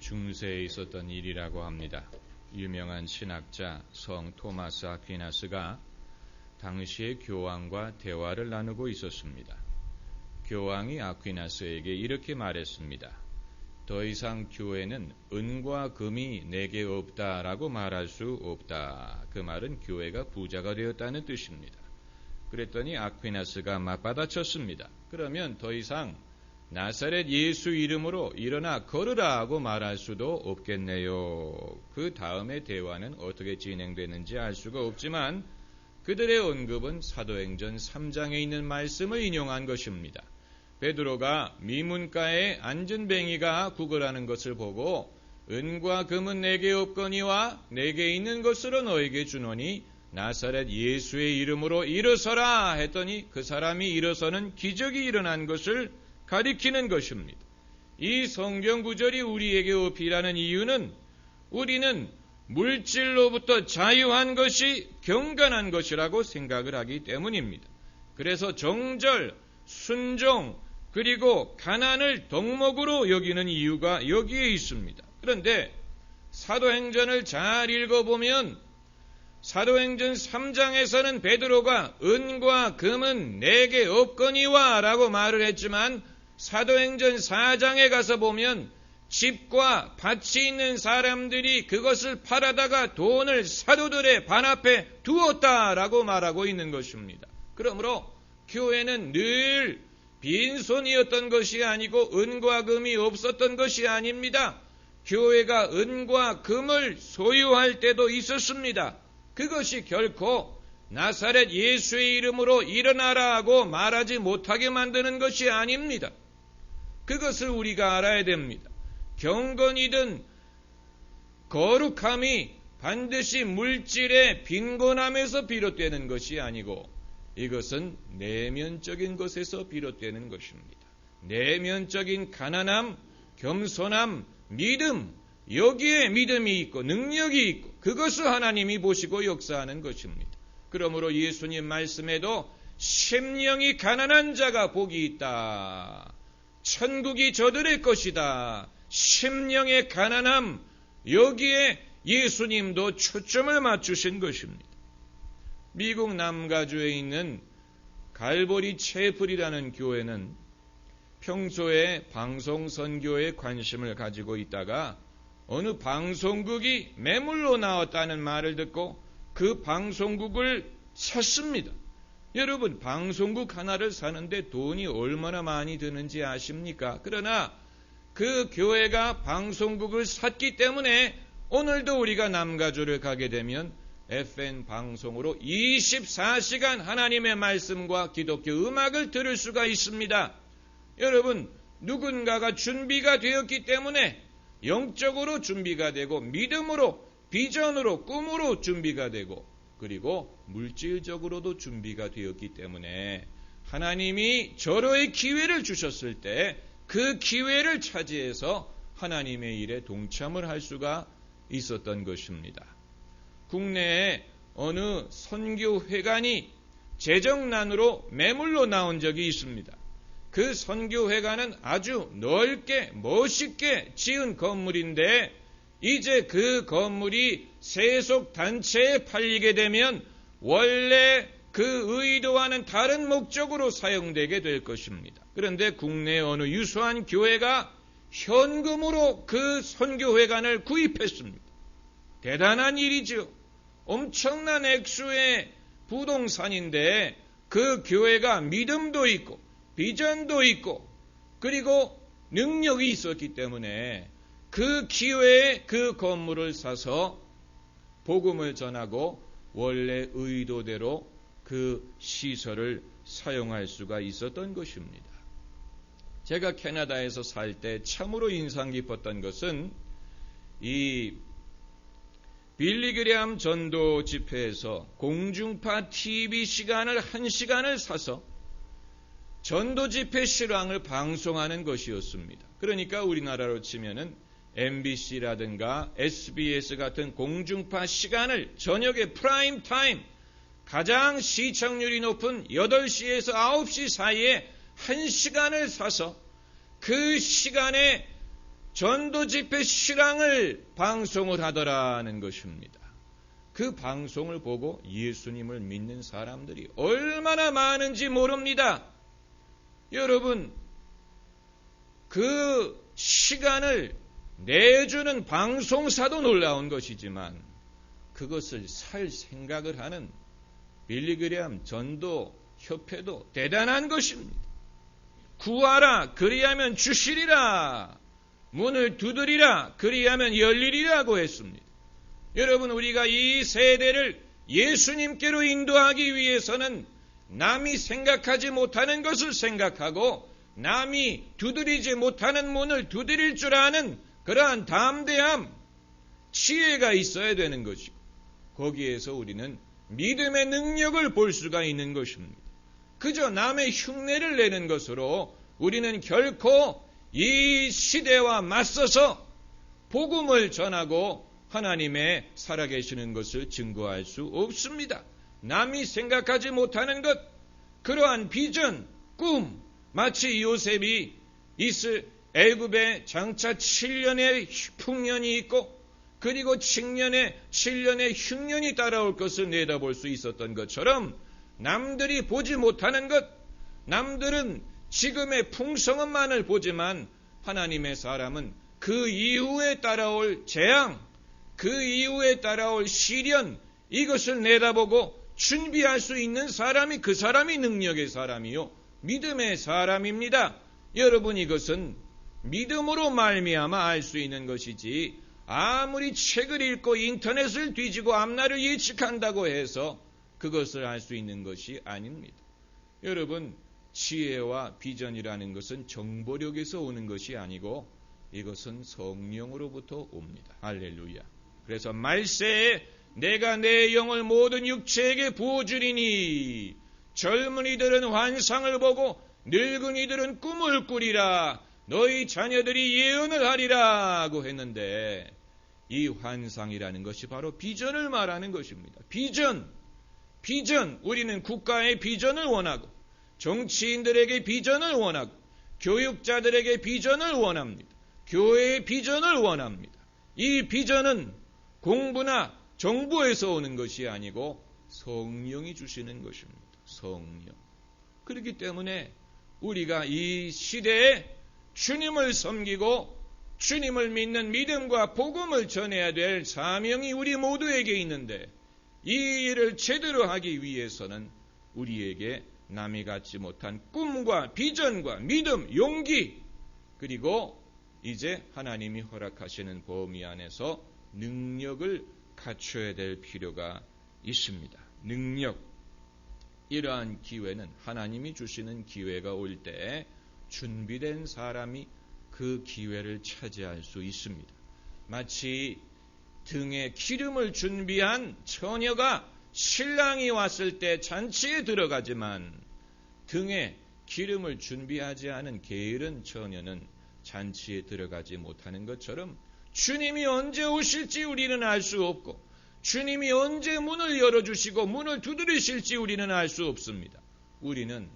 중세에 있었던 일이라고 합니다. 유명한 신학자 성 토마스 아퀴나스가 당시의 교황과 대화를 나누고 있었습니다. 교황이 아퀴나스에게 이렇게 말했습니다. 더 이상 교회는 은과 금이 내게 없다라고 말할 수 없다. 그 말은 교회가 부자가 되었다는 뜻입니다. 그랬더니 아퀴나스가 맞받아쳤습니다. 그러면 더 이상 나사렛 예수 이름으로 일어나 걸으라 하고 말할 수도 없겠네요. 그 다음에 대화는 어떻게 진행되는지 알 수가 없지만 그들의 언급은 사도행전 3장에 있는 말씀을 인용한 것입니다. 베드로가 미문가에 앉은 뱅이가 구걸하는 것을 보고 은과 금은 내게 없거니와 내게 있는 것으로 너에게 주노니 나사렛 예수의 이름으로 일어서라 했더니 그 사람이 일어서는 기적이 일어난 것을 가리키는 것입니다. 이 성경 구절이 우리에게 어필하는 이유는 우리는 물질로부터 자유한 것이 경건한 것이라고 생각을 하기 때문입니다. 그래서 정절, 순종, 그리고 가난을 덕목으로 여기는 이유가 여기에 있습니다. 그런데 사도행전을 잘 읽어보면 사도행전 3장에서는 베드로가 은과 금은 내게 없거니와 라고 말을 했지만 사도행전 4장에 가서 보면 집과 밭이 있는 사람들이 그것을 팔아다가 돈을 사도들의 발 앞에 두었다라고 말하고 있는 것입니다. 그러므로 교회는 늘 빈손이었던 것이 아니고 은과 금이 없었던 것이 아닙니다. 교회가 은과 금을 소유할 때도 있었습니다. 그것이 결코 나사렛 예수의 이름으로 일어나라 하고 말하지 못하게 만드는 것이 아닙니다. 그것을 우리가 알아야 됩니다. 경건이든 거룩함이 반드시 물질의 빈곤함에서 비롯되는 것이 아니고 이것은 내면적인 것에서 비롯되는 것입니다. 내면적인 가난함, 겸손함, 믿음, 여기에 믿음이 있고 능력이 있고 그것을 하나님이 보시고 역사하는 것입니다. 그러므로 예수님 말씀에도 심령이 가난한 자가 복이 있다. 천국이 저들의 것이다. 심령의 가난함, 여기에 예수님도 초점을 맞추신 것입니다. 미국 남가주에 있는 갈보리 채플이라는 교회는 평소에 방송 선교에 관심을 가지고 있다가 어느 방송국이 매물로 나왔다는 말을 듣고 그 방송국을 샀습니다. 여러분, 방송국 하나를 사는데 돈이 얼마나 많이 드는지 아십니까? 그러나 그 교회가 방송국을 샀기 때문에 오늘도 우리가 남가주를 가게 되면 FM 방송으로 24시간 하나님의 말씀과 기독교 음악을 들을 수가 있습니다. 여러분, 누군가가 준비가 되었기 때문에 영적으로 준비가 되고 믿음으로, 비전으로, 꿈으로 준비가 되고 그리고 물질적으로도 준비가 되었기 때문에 하나님이 절호의 기회를 주셨을 때 그 기회를 차지해서 하나님의 일에 동참을 할 수가 있었던 것입니다. 국내에 어느 선교회관이 재정난으로 매물로 나온 적이 있습니다. 그 선교회관은 아주 넓게 멋있게 지은 건물인데 이제 그 건물이 세속단체에 팔리게 되면 원래 그 의도와는 다른 목적으로 사용되게 될 것입니다. 그런데 국내 어느 유수한 교회가 현금으로 그 선교회관을 구입했습니다. 대단한 일이죠. 엄청난 액수의 부동산인데 그 교회가 믿음도 있고 비전도 있고 그리고 능력이 있었기 때문에 그 기회에 그 건물을 사서 복음을 전하고 원래 의도대로 그 시설을 사용할 수가 있었던 것입니다. 제가 캐나다에서 살 때 참으로 인상 깊었던 것은 이 빌리그레암 전도 집회에서 공중파 TV 시간을 1시간을 사서 전도 집회 실황을 방송하는 것이었습니다. 그러니까 우리나라로 치면은 MBC라든가 SBS 같은 공중파 시간을 저녁에 프라임 타임 가장 시청률이 높은 8시에서 9시 사이에 1시간을 사서 그 시간에 전도 집회 실황을 방송을 하더라는 것입니다. 그 방송을 보고 예수님을 믿는 사람들이 얼마나 많은지 모릅니다. 여러분, 그 시간을 내주는 방송사도 놀라운 것이지만 그것을 살 생각을 하는 빌리그레암 전도협회도 대단한 것입니다. 구하라 그리하면 주시리라, 문을 두드리라 그리하면 열리리라고 했습니다. 여러분, 우리가 이 세대를 예수님께로 인도하기 위해서는 남이 생각하지 못하는 것을 생각하고 남이 두드리지 못하는 문을 두드릴 줄 아는 그러한 담대함, 지혜가 있어야 되는 것이고, 거기에서 우리는 믿음의 능력을 볼 수가 있는 것입니다. 그저 남의 흉내를 내는 것으로 우리는 결코 이 시대와 맞서서 복음을 전하고 하나님의 살아계시는 것을 증거할 수 없습니다. 남이 생각하지 못하는 것, 그러한 비전, 꿈, 마치 요셉이 애굽에 장차 7년의 풍년이 있고 그리고 7년의 흉년이 따라올 것을 내다볼 수 있었던 것처럼 남들이 보지 못하는 것, 남들은 지금의 풍성함만을 보지만 하나님의 사람은 그 이후에 따라올 재앙, 그 이후에 따라올 시련, 이것을 내다보고 준비할 수 있는 사람이 그 사람이 능력의 사람이요 믿음의 사람입니다. 여러분, 이것은 믿음으로 말미암아 알 수 있는 것이지 아무리 책을 읽고 인터넷을 뒤지고 앞날을 예측한다고 해서 그것을 알 수 있는 것이 아닙니다. 여러분, 지혜와 비전이라는 것은 정보력에서 오는 것이 아니고 이것은 성령으로부터 옵니다. 할렐루야. 그래서 말세에 내가 내 영을 모든 육체에게 부어주리니 젊은이들은 환상을 보고 늙은이들은 꿈을 꾸리라, 너희 자녀들이 예언을 하리라고 했는데 이 환상이라는 것이 바로 비전을 말하는 것입니다. 비전, 우리는 국가의 비전을 원하고 정치인들에게 비전을 원하고 교육자들에게 비전을 원합니다. 교회의 비전을 원합니다. 이 비전은 공부나 정부에서 오는 것이 아니고 성령이 주시는 것입니다. 성령. 그렇기 때문에 우리가 이 시대에 주님을 섬기고 주님을 믿는 믿음과 복음을 전해야 될 사명이 우리 모두에게 있는데 이 일을 제대로 하기 위해서는 우리에게 남이 갖지 못한 꿈과 비전과 믿음, 용기, 그리고 이제 하나님이 허락하시는 범위 안에서 능력을 갖춰야 될 필요가 있습니다. 능력. 이러한 기회는 하나님이 주시는 기회가 올 때 준비된 사람이 그 기회를 차지할 수 있습니다. 마치 등에 기름을 준비한 처녀가 신랑이 왔을 때 잔치에 들어가지만 등에 기름을 준비하지 않은 게으른 처녀는 잔치에 들어가지 못하는 것처럼 주님이 언제 오실지 우리는 알 수 없고 주님이 언제 문을 열어주시고 문을 두드리실지 우리는 알 수 없습니다. 우리는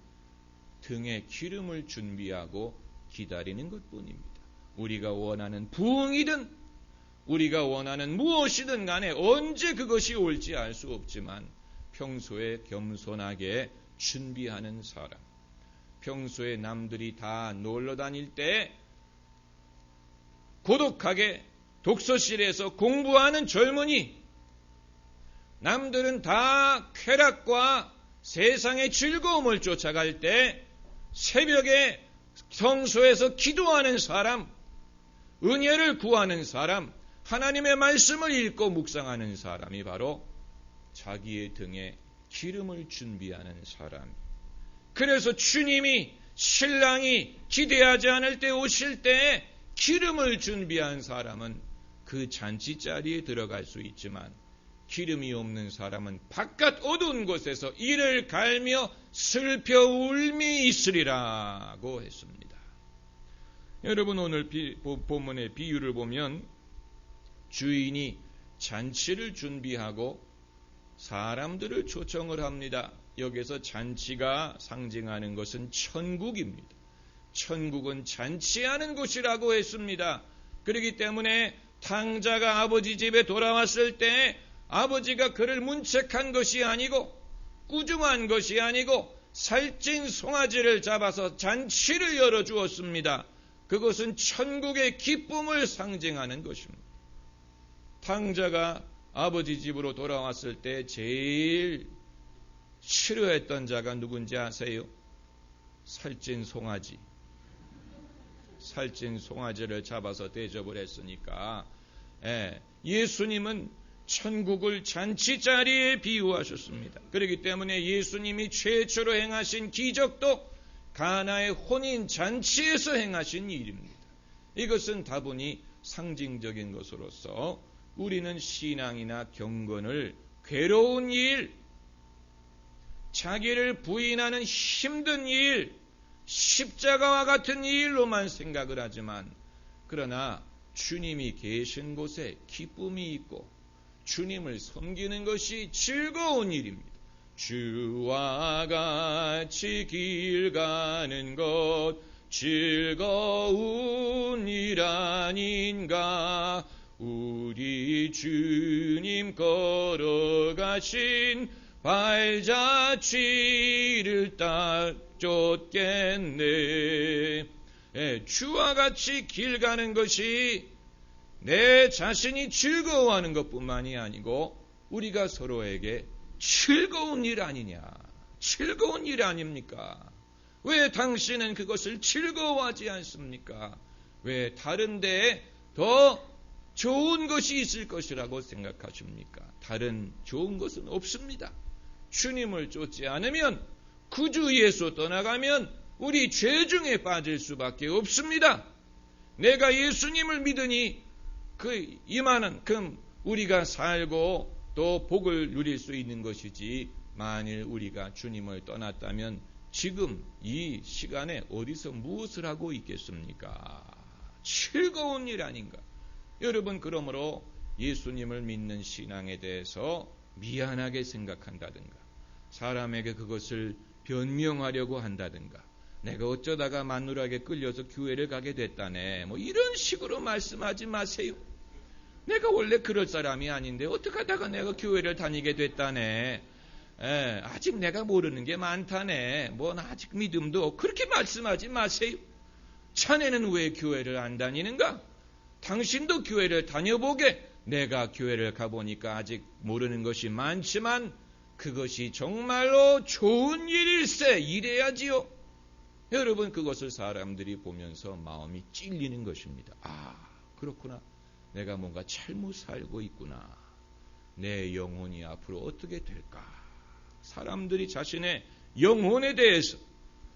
등에 기름을 준비하고 기다리는 것뿐입니다. 우리가 원하는 부흥이든 우리가 원하는 무엇이든 간에 언제 그것이 올지 알 수 없지만 평소에 겸손하게 준비하는 사람, 평소에 남들이 다 놀러 다닐 때 고독하게 독서실에서 공부하는 젊은이, 남들은 다 쾌락과 세상의 즐거움을 쫓아갈 때 새벽에 성소에서 기도하는 사람, 은혜를 구하는 사람, 하나님의 말씀을 읽고 묵상하는 사람이 바로 자기의 등에 기름을 준비하는 사람. 그래서 주님이 신랑이 기대하지 않을 때 오실 때 기름을 준비한 사람은 그 잔치 자리에 들어갈 수 있지만 기름이 없는 사람은 바깥 어두운 곳에서 이를 갈며 슬퍼 울미 있으리라고 했습니다. 여러분, 오늘 본문의 비유를 보면 주인이 잔치를 준비하고 사람들을 초청을 합니다. 여기서 잔치가 상징하는 것은 천국입니다. 천국은 잔치하는 곳이라고 했습니다. 그렇기 때문에 탕자가 아버지 집에 돌아왔을 때 아버지가 그를 문책한 것이 아니고 꾸중한 것이 아니고 살찐 송아지를 잡아서 잔치를 열어주었습니다. 그것은 천국의 기쁨을 상징하는 것입니다. 탕자가 아버지 집으로 돌아왔을 때 제일 싫어했던 자가 누군지 아세요? 살찐 송아지. 살찐 송아지를 잡아서 대접을 했으니까 예수님은 천국을 잔치자리에 비유하셨습니다. 그렇기 때문에 예수님이 최초로 행하신 기적도 가나의 혼인 잔치에서 행하신 일입니다. 이것은 다분히 상징적인 것으로서 우리는 신앙이나 경건을 괴로운 일, 자기를 부인하는 힘든 일, 십자가와 같은 일로만 생각을 하지만, 그러나 주님이 계신 곳에 기쁨이 있고 주님을 섬기는 것이 즐거운 일입니다. 주와 같이 길 가는 것 즐거운 일 아닌가. 우리 주님 걸어가신 발자취를 딱 쫓겠네. 주와 같이 길 가는 것이 내 자신이 즐거워하는 것뿐만이 아니고 우리가 서로에게 즐거운 일 아니냐. 즐거운 일 아닙니까? 왜 당신은 그것을 즐거워하지 않습니까? 왜 다른 데에 더 좋은 것이 있을 것이라고 생각하십니까? 다른 좋은 것은 없습니다. 주님을 쫓지 않으면, 구주 예수 떠나가면 우리 죄중에 빠질 수밖에 없습니다. 내가 예수님을 믿으니 이만큼 우리가 살고 또 복을 누릴 수 있는 것이지, 만일 우리가 주님을 떠났다면 지금 이 시간에 어디서 무엇을 하고 있겠습니까? 즐거운 일 아닌가? 여러분, 그러므로 예수님을 믿는 신앙에 대해서 미안하게 생각한다든가, 사람에게 그것을 변명하려고 한다든가, 내가 어쩌다가 마누라에게 끌려서 교회를 가게 됐다네, 이런 식으로 말씀하지 마세요. 내가 원래 그럴 사람이 아닌데 어떻게 하다가 내가 교회를 다니게 됐다네. 아직 내가 모르는 게 많다네. 아직 믿음도 그렇게 말씀하지 마세요. 자네는 왜 교회를 안 다니는가? 당신도 교회를 다녀보게. 내가 교회를 가보니까 아직 모르는 것이 많지만 그것이 정말로 좋은 일일세. 이래야지요. 여러분, 그것을 사람들이 보면서 마음이 찔리는 것입니다. 그렇구나. 내가 뭔가 잘못 살고 있구나. 내 영혼이 앞으로 어떻게 될까? 사람들이 자신의 영혼에 대해서,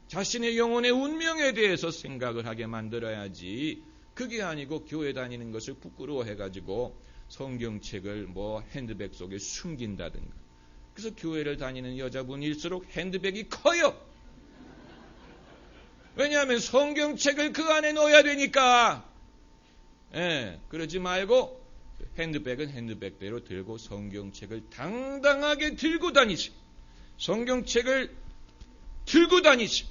자신의 영혼의 운명에 대해서 생각을 하게 만들어야지, 그게 아니고 교회 다니는 것을 부끄러워해가지고 성경책을 핸드백 속에 숨긴다든가. 그래서 교회를 다니는 여자분일수록 핸드백이 커요. 왜냐하면 성경책을 그 안에 넣어야 되니까. 그러지 말고 핸드백은 핸드백대로 들고 성경책을 당당하게 들고 다니시. 성경책을 들고 다니시.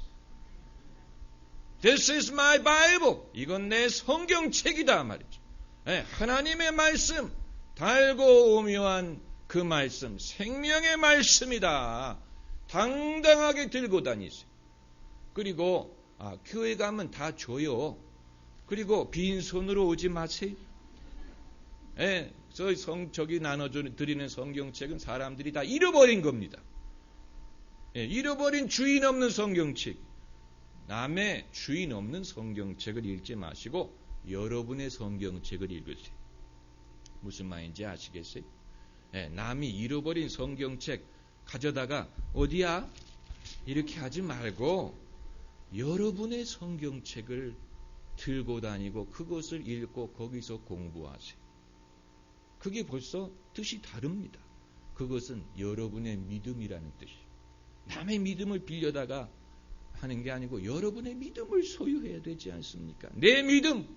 This is my Bible. 이건 내 성경책이다 말이죠. 하나님의 말씀, 달고 오묘한 그 말씀, 생명의 말씀이다. 당당하게 들고 다니세요. 그리고 교회 가면 다 줘요. 그리고 빈손으로 오지 마세요. 저기 나눠드리는 성경책은 사람들이 다 잃어버린 겁니다. 잃어버린 주인 없는 성경책. 남의 주인 없는 성경책을 읽지 마시고 여러분의 성경책을 읽으세요. 무슨 말인지 아시겠어요? 남이 잃어버린 성경책 가져다가 어디야? 이렇게 하지 말고 여러분의 성경책을 들고 다니고 그것을 읽고 거기서 공부하세요. 그게 벌써 뜻이 다릅니다. 그것은 여러분의 믿음이라는 뜻이에요. 남의 믿음을 빌려다가 하는 게 아니고 여러분의 믿음을 소유해야 되지 않습니까? 내 믿음,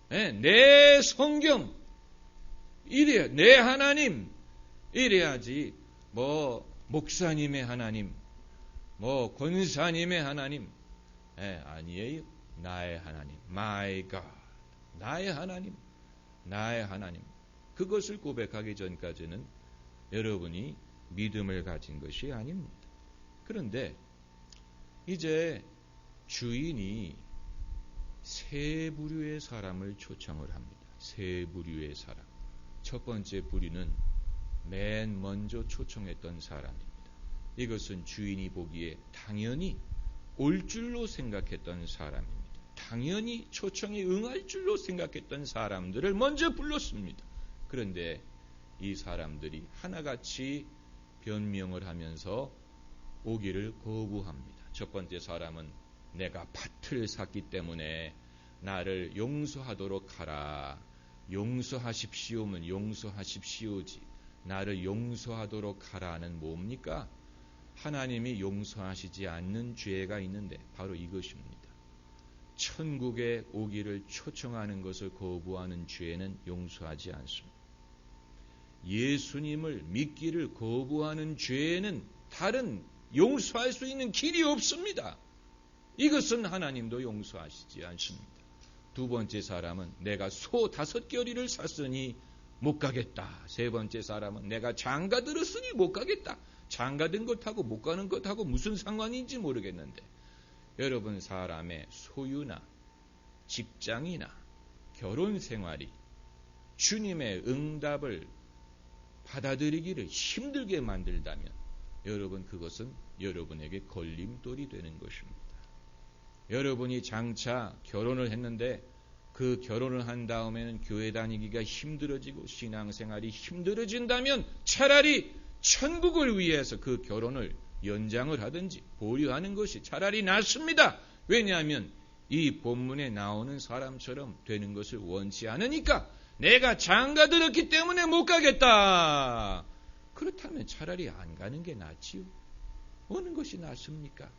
내 성경, 이래야, 내 하나님, 이래야지 목사님의 하나님, 권사님의 하나님, 아니에요. 나의 하나님, my God. 나의 하나님, 나의 하나님. 그것을 고백하기 전까지는 여러분이 믿음을 가진 것이 아닙니다. 그런데 이제 주인이 세 부류의 사람을 초청을 합니다. 세 부류의 사람. 첫 번째 부류는 맨 먼저 초청했던 사람입니다. 이것은 주인이 보기에 당연히 올 줄로 생각했던 사람입니다. 당연히 초청에 응할 줄로 생각했던 사람들을 먼저 불렀습니다. 그런데 이 사람들이 하나같이 변명을 하면서 오기를 거부합니다. 첫 번째 사람은 내가 밭을 샀기 때문에 나를 용서하도록 하라. 용서하십시오면 용서하십시오지. 나를 용서하도록 하라는 뭡니까? 하나님이 용서하시지 않는 죄가 있는데 바로 이것입니다. 천국에 오기를 초청하는 것을 거부하는 죄는 용서하지 않습니다. 예수님을 믿기를 거부하는 죄에는 다른 용서할 수 있는 길이 없습니다. 이것은 하나님도 용서하시지 않습니다. 두 번째 사람은 내가 소 5겨리를 샀으니 못 가겠다. 세 번째 사람은 내가 장가 들었으니 못 가겠다. 장가 든 것하고 못 가는 것하고 무슨 상관인지 모르겠는데 여러분 사람의 소유나 직장이나 결혼 생활이 주님의 응답을 받아들이기를 힘들게 만들다면 여러분 그것은 여러분에게 걸림돌이 되는 것입니다. 여러분이 장차 결혼을 했는데 그 결혼을 한 다음에는 교회 다니기가 힘들어지고 신앙생활이 힘들어진다면 차라리 천국을 위해서 그 결혼을 연장을 하든지 보류하는 것이 차라리 낫습니다. 왜냐하면 이 본문에 나오는 사람처럼 되는 것을 원치 않으니까 내가 장가 들었기 때문에 못 가겠다. 그렇다면 차라리 안 가는 게 낫지요. 어느 것이 낫습니까?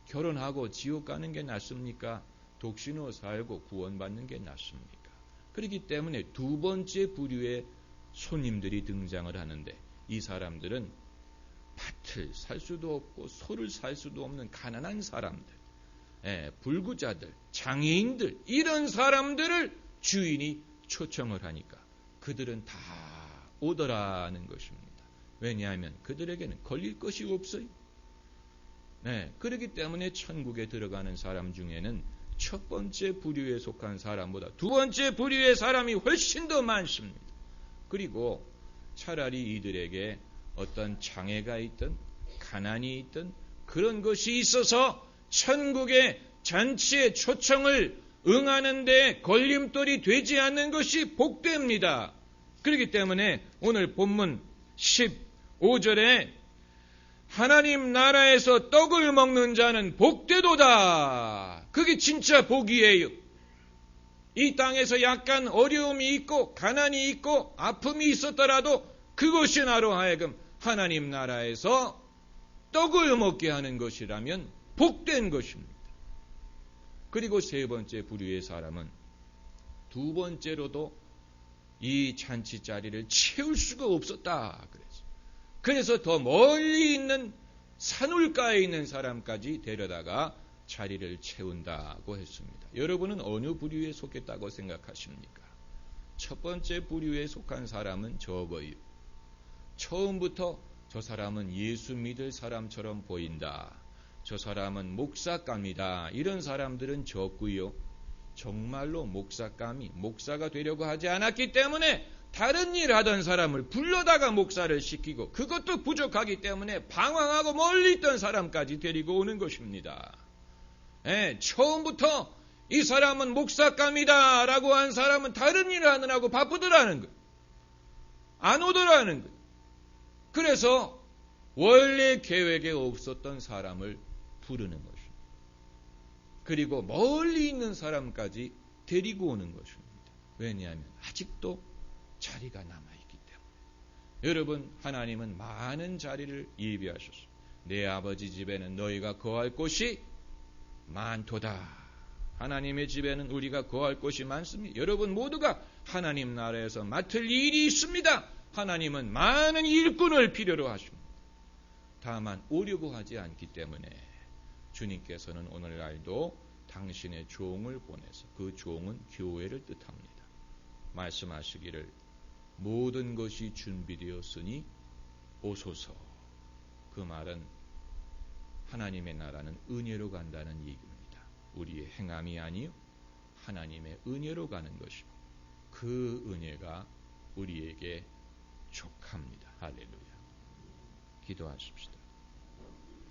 결혼하고 지옥 가는 게 낫습니까? 독신으로 살고 구원받는 게 낫습니까? 그렇기 때문에 두 번째 부류의 손님들이 등장을 하는데 이 사람들은 밭을 살 수도 없고 소를 살 수도 없는 가난한 사람들, 불구자들, 장애인들 이런 사람들을 주인이 초청을 하니까 그들은 다 오더라는 것입니다. 왜냐하면 그들에게는 걸릴 것이 없어요. 그렇기 때문에 천국에 들어가는 사람 중에는 첫 번째 부류에 속한 사람보다 두 번째 부류의 사람이 훨씬 더 많습니다. 그리고 차라리 이들에게 어떤 장애가 있든 가난이 있든 그런 것이 있어서 천국의 잔치의 초청을 응하는 데 걸림돌이 되지 않는 것이 복됩니다. 그렇기 때문에 오늘 본문 15절에 하나님 나라에서 떡을 먹는 자는 복되도다. 그게 진짜 복이에요. 이 땅에서 약간 어려움이 있고 가난이 있고 아픔이 있었더라도 그것이 나로 하여금 하나님 나라에서 떡을 먹게 하는 것이라면 복된 것입니다. 그리고 세 번째 부류의 사람은 두 번째로도 이 잔치 자리를 채울 수가 없었다. 그래서 더 멀리 있는 산울가에 있는 사람까지 데려다가 자리를 채운다고 했습니다. 여러분은 어느 부류에 속했다고 생각하십니까? 첫 번째 부류에 속한 사람은 적어요. 처음부터 저 사람은 예수 믿을 사람처럼 보인다. 저 사람은 목사감이다. 이런 사람들은 적고요. 정말로 목사감이 목사가 되려고 하지 않았기 때문에 다른 일 하던 사람을 불러다가 목사를 시키고 그것도 부족하기 때문에 방황하고 멀리 있던 사람까지 데리고 오는 것입니다. 처음부터 이 사람은 목사감이다 라고 한 사람은 다른 일을 하느라고 바쁘더라는 거예요. 안 오더라는 거예요. 그래서 원래 계획에 없었던 사람을 부르는 것입니다. 그리고 멀리 있는 사람까지 데리고 오는 것입니다. 왜냐하면 아직도 자리가 남아있기 때문에. 여러분, 하나님은 많은 자리를 예비하셨습니다. 내 아버지 집에는 너희가 거할 곳이 많도다. 하나님의 집에는 우리가 거할 곳이 많습니다. 여러분 모두가 하나님 나라에서 맡을 일이 있습니다. 하나님은 많은 일꾼을 필요로 하십니다. 다만 오려고 하지 않기 때문에 주님께서는 오늘날도 당신의 종을 보내서, 그 종은 교회를 뜻합니다. 말씀하시기를 모든 것이 준비되었으니 오소서. 그 말은 하나님의 나라는 은혜로 간다는 얘기입니다. 우리의 행함이 아니요 하나님의 은혜로 가는 것이고, 그 은혜가 우리에게 족합니다. 할렐루야. 기도하십시다.